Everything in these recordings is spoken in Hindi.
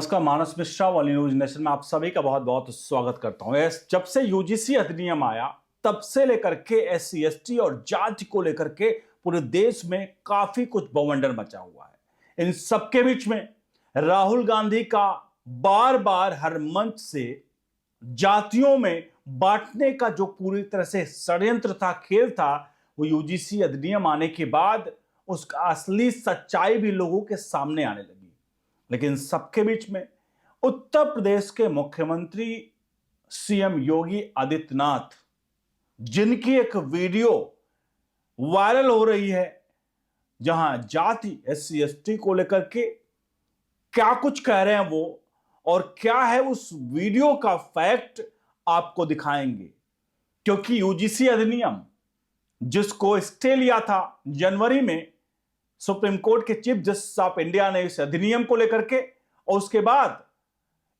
नमस्कार, मानस मिश्रा वाली न्यूज नेशन में आप सभी का बहुत बहुत स्वागत करता हूं। जब से यूजीसी अधिनियम आया तब से लेकर के एससी एसटी और जाति को लेकर के पूरे देश में काफी कुछ बवंडर मचा हुआ है। इन सबके बीच में राहुल गांधी का बार बार हर मंच से जातियों में बांटने का जो पूरी तरह से षड्यंत्र था, खेल था, वो यूजीसी अधिनियम आने के बाद उसका असली सच्चाई भी लोगों के सामने आने लगी। लेकिन सबके बीच में उत्तर प्रदेश के मुख्यमंत्री सीएम योगी आदित्यनाथ, जिनकी एक वीडियो वायरल हो रही है जहां जाति एससी एसटी को लेकर के क्या कुछ कह रहे हैं वो, और क्या है उस वीडियो का फैक्ट, आपको दिखाएंगे। क्योंकि यूजीसी अधिनियम जिसको स्टे लिया था जनवरी में सुप्रीम कोर्ट के चीफ जस्टिस ऑफ इंडिया ने इस अधिनियम को लेकर के, और उसके बाद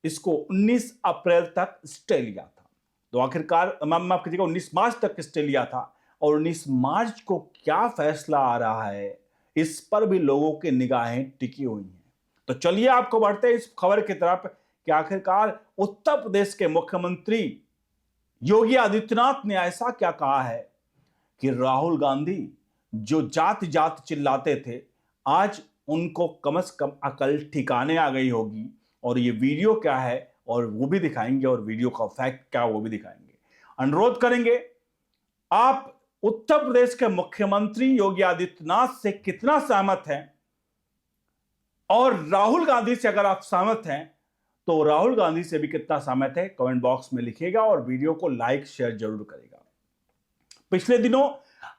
इसको 19 अप्रैल तक स्टे लिया था। तो आखिरकार माफ कीजिएगा 19 मार्च तक स्टे लिया था, और 19 मार्च को क्या फैसला आ रहा है इस पर भी लोगों की निगाहें टिकी हुई हैं। तो चलिए आपको बढ़ते हैं इस खबर की तरफ कि आखिरकार उत्तर प्रदेश के मुख्यमंत्री योगी आदित्यनाथ ने ऐसा क्या कहा है कि राहुल गांधी जो जाति जाति चिल्लाते थे, आज उनको कम से कम अकल ठिकाने आ गई होगी। और ये वीडियो क्या है और वो भी दिखाएंगे, और वीडियो का फैक्ट क्या वो भी दिखाएंगे। अनुरोध करेंगे, आप उत्तर प्रदेश के मुख्यमंत्री योगी आदित्यनाथ से कितना सहमत हैं, और राहुल गांधी से अगर आप सहमत हैं तो राहुल गांधी से भी कितना सहमत है, कमेंट बॉक्स में लिखिएगा और वीडियो को लाइक शेयर जरूर करेगा। पिछले दिनों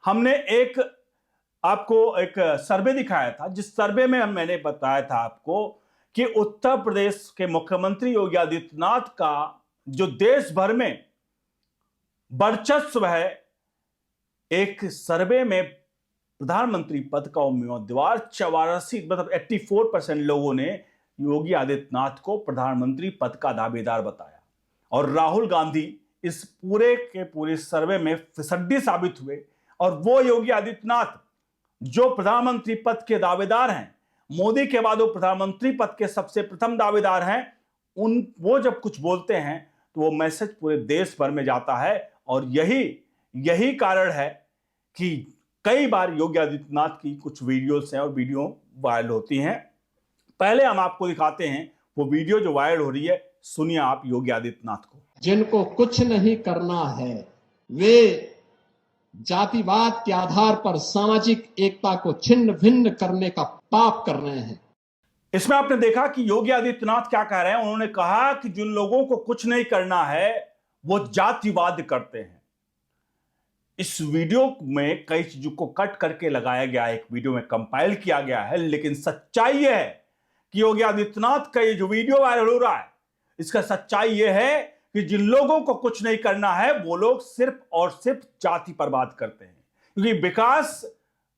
हमने आपको एक सर्वे दिखाया था, जिस सर्वे में मैंने बताया था आपको कि उत्तर प्रदेश के मुख्यमंत्री योगी आदित्यनाथ का जो देश भर में वर्चस्व है, एक सर्वे में प्रधानमंत्री पद का उम्मीदवार 84 मतलब 84% लोगों ने योगी आदित्यनाथ को प्रधानमंत्री पद का दावेदार बताया। और राहुल गांधी इस पूरे के पूरे सर्वे में फिसड्डी साबित हुए, और वो योगी आदित्यनाथ जो प्रधानमंत्री पद के दावेदार हैं, मोदी के बाद वो प्रधानमंत्री पद के सबसे प्रथम दावेदार हैं, वो जब कुछ बोलते हैं तो वो मैसेज पूरे देश भर में जाता है। और यही कारण है कि कई बार योगी आदित्यनाथ की कुछ वीडियोस हैं और वीडियो वायरल होती हैं। पहले हम आपको दिखाते हैं वो वीडियो जो वायरल हो रही है, सुनिए आप योगी आदित्यनाथ को। जिनको कुछ नहीं करना है वे जातिवाद के आधार पर सामाजिक एकता को छिन्न भिन्न करने का पाप कर रहे हैं। इसमें आपने देखा कि योगी आदित्यनाथ क्या कह रहे हैं। उन्होंने कहा कि जिन लोगों को कुछ नहीं करना है वो जातिवाद करते हैं। इस वीडियो में कई चीजों को कट करके लगाया गया, एक वीडियो में कंपाइल किया गया है, लेकिन सच्चाई यह है कि योगी आदित्यनाथ का ये जो वीडियो वायरल हो रहा है, इसका सच्चाई यह है कि जिन लोगों को कुछ नहीं करना है वो लोग सिर्फ और सिर्फ जाति पर बात करते हैं। क्योंकि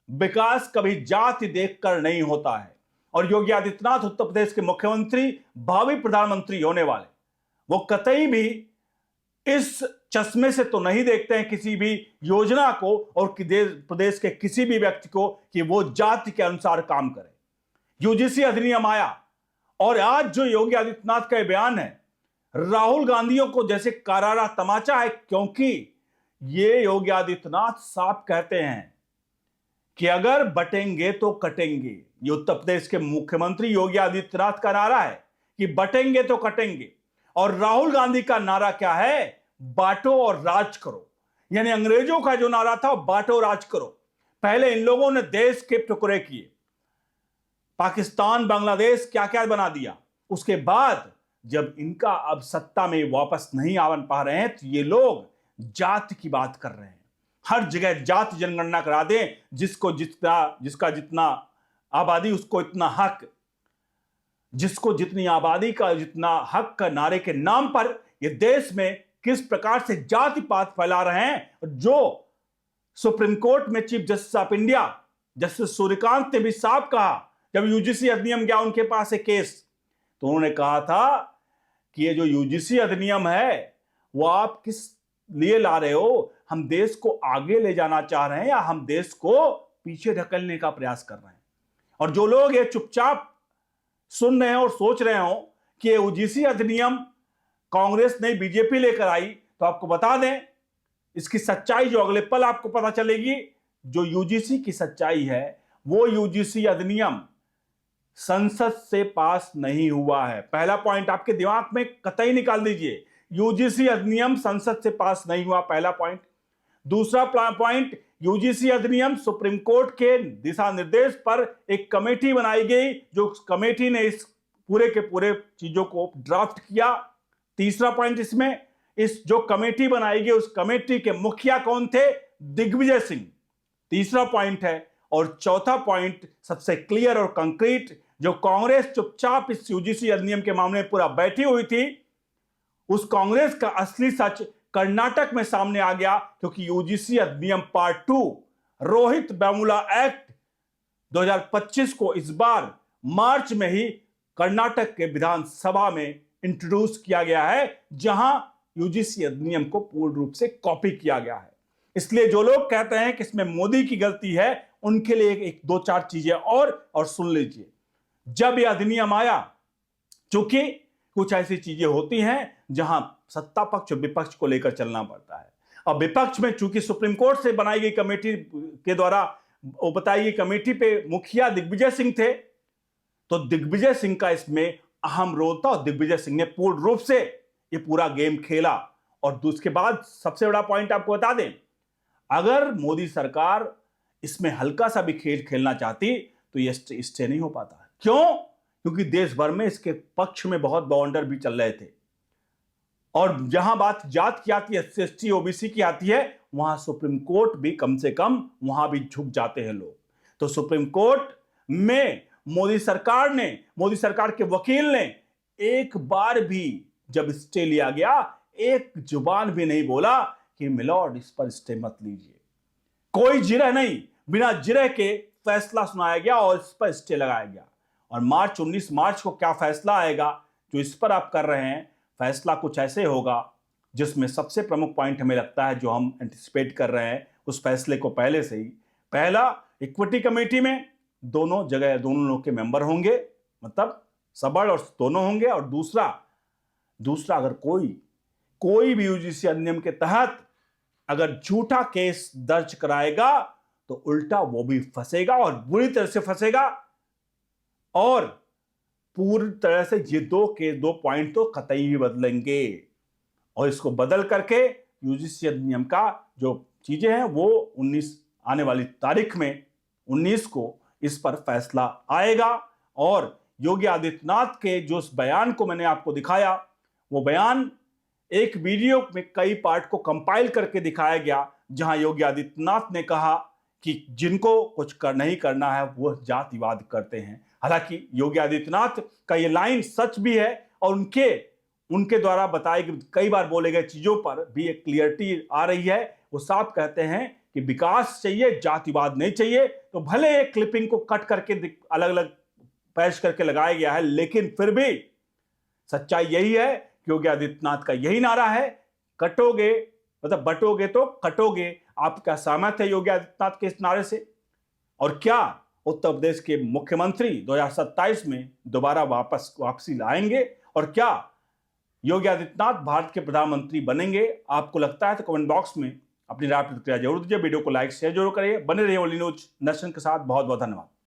विकास कभी जाति देखकर नहीं होता है। और योगी आदित्यनाथ उत्तर प्रदेश के मुख्यमंत्री, भावी प्रधानमंत्री होने वाले, वो कतई भी इस चश्मे से तो नहीं देखते हैं किसी भी योजना को और प्रदेश के किसी भी व्यक्ति को कि वो जाति के अनुसार काम करे। यूजीसी अधिनियम आया और आज जो योगी आदित्यनाथ का बयान है, राहुल गांधियों को जैसे करारा तमाचा है, क्योंकि ये योगी आदित्यनाथ साफ कहते हैं कि अगर बटेंगे तो कटेंगे। ये उत्तर प्रदेश के मुख्यमंत्री योगी आदित्यनाथ का नारा है कि बटेंगे तो कटेंगे। और राहुल गांधी का नारा क्या है? बांटो और राज करो। यानी अंग्रेजों का जो नारा था, बांटो राज करो। पहले इन लोगों ने देश के टुकड़े किए, पाकिस्तान बांग्लादेश क्या क्या बना दिया। उसके बाद जब इनका अब सत्ता में वापस नहीं आ पा रहे हैं तो ये लोग जाति की बात कर रहे हैं। हर जगह जाति जनगणना करा दें, जिसका जितना आबादी उसको इतना हक, जिसको जितनी आबादी का जितना हक का नारे के नाम पर ये देश में किस प्रकार से जातिवाद फैला रहे हैं। जो सुप्रीम कोर्ट में chief justice of India justice Suryakant ने भी साफ कहा, जब यूजीसी अधिनियम गया उनके पास एक केस, तो उन्होंने कहा था कि ये जो यूजीसी अधिनियम है वो आप किस लिए ला रहे हो? हम देश को आगे ले जाना चाह रहे हैं या हम देश को पीछे ढकेलने का प्रयास कर रहे हैं? और जो लोग ये चुपचाप सुन रहे हैं और सोच रहे हो कि यूजीसी अधिनियम कांग्रेस ने बीजेपी लेकर आई, तो आपको बता दें इसकी सच्चाई जो अगले पल आपको पता चलेगी। जो यूजीसी की सच्चाई है, वो यूजीसी अधिनियम संसद से पास नहीं हुआ है। पहला पॉइंट आपके दिमाग में कतई निकाल दीजिए, यूजीसी अधिनियम संसद से पास नहीं हुआ, पहला पॉइंट। दूसरा पॉइंट, यूजीसी अधिनियम सुप्रीम कोर्ट के दिशा निर्देश पर एक कमेटी बनाई गई, जो कमेटी ने इस पूरे के पूरे चीजों को ड्राफ्ट किया। तीसरा पॉइंट इसमें, इस जो कमेटी बनाई गई उस कमेटी के मुखिया कौन थे? दिग्विजय सिंह, तीसरा पॉइंट है। और चौथा पॉइंट सबसे क्लियर और कंक्रीट, जो कांग्रेस चुपचाप इस यूजीसी अधिनियम के मामले में पूरा बैठी हुई थी, उस कांग्रेस का असली सच कर्नाटक में सामने आ गया, क्योंकि यूजीसी अधिनियम पार्ट 2 रोहित वेमुला एक्ट 2025 को इस बार मार्च में ही कर्नाटक के विधानसभा में इंट्रोड्यूस किया गया है, जहां यूजीसी अधिनियम को पूर्ण रूप से कॉपी किया गया है। इसलिए जो लोग कहते हैं कि इसमें मोदी की गलती है, उनके लिए एक दो चार चीजें और सुन लीजिए। जब यह अधिनियम आया, चूंकि कुछ ऐसी चीजें होती हैं जहां सत्ता पक्ष और विपक्ष को लेकर चलना पड़ता है। अब विपक्ष में चूंकि सुप्रीम कोर्ट से बनाई गई कमेटी के द्वारा वो बताई गई कमेटी पे मुखिया दिग्विजय सिंह थे, तो दिग्विजय सिंह का इसमें अहम रोल था और दिग्विजय सिंह ने पूर्ण रूप से ये पूरा गेम खेला। और उसके बाद सबसे बड़ा पॉइंट आपको बता दें, अगर मोदी सरकार इसमें हल्का सा भी खेल खेलना चाहती तो ये स्टे नहीं हो पाता। क्यों? क्योंकि देश भर में इसके पक्ष में बहुत बाउंडर भी चल रहे थे, और जहां बात जात की आती है, एससी ओबीसी की आती है, वहां सुप्रीम कोर्ट भी कम से कम वहां भी झुक जाते हैं लोग। तो सुप्रीम कोर्ट में मोदी सरकार के वकील ने एक बार भी जब स्टे लिया गया, एक जुबान भी नहीं बोला कि मिलॉर्ड इस पर स्टे मत लीजिए। कोई जिरह नहीं, बिना जिरह के फैसला सुनाया गया और इस पर स्टे लगाया गया। और 19 मार्च को क्या फैसला आएगा जो इस पर आप कर रहे हैं, फैसला कुछ ऐसे होगा जिसमें सबसे प्रमुख पॉइंट हमें लगता है, जो हम एंटिसिपेट कर रहे हैं उस फैसले को पहले से ही। पहला, इक्विटी कमेटी में दोनों जगह दोनों लोग के मेंबर होंगे, मतलब सबड़ और दोनों होंगे। और दूसरा अगर कोई भी यूजीसी अधिनियम के तहत अगर झूठा केस दर्ज कराएगा तो उल्टा वो भी फंसेगा और बुरी तरह से फंसेगा। और पूरी तरह से ये दो पॉइंट तो कतई भी बदलेंगे, और इसको बदल करके यूजीसी अधिनियम का जो चीजें हैं वो 19 आने वाली तारीख में 19 को इस पर फैसला आएगा। और योगी आदित्यनाथ के जो उस बयान को मैंने आपको दिखाया, वो बयान एक वीडियो में कई पार्ट को कंपाइल करके दिखाया गया, जहां योगी आदित्यनाथ ने कहा कि जिनको कुछ नहीं करना है वो जातिवाद करते हैं। हालांकि योगी आदित्यनाथ का ये लाइन सच भी है, और उनके द्वारा बताए गए कई बार बोले गए चीजों पर भी एक क्लियरिटी आ रही है। वो साफ कहते हैं कि विकास चाहिए, जातिवाद नहीं चाहिए। तो भले एक क्लिपिंग को कट करके अलग अलग पैच करके लगाया गया है, लेकिन फिर भी सच्चाई यही है कि योगी आदित्यनाथ का यही नारा है, कटोगे मतलब बटोगे तो कटोगे। आप क्या सहमत है योगी आदित्यनाथ के इस नारे से? और क्या उत्तर प्रदेश के मुख्यमंत्री 2027 में दोबारा वापसी लाएंगे? और क्या योगी आदित्यनाथ भारत के प्रधानमंत्री बनेंगे? आपको लगता है तो कमेंट बॉक्स में अपनी राय प्रतिक्रिया जरूर दीजिए। वीडियो को लाइक शेयर जरूर करिए। बने रहिए ओनली न्यूज नेशन के साथ। बहुत बहुत धन्यवाद।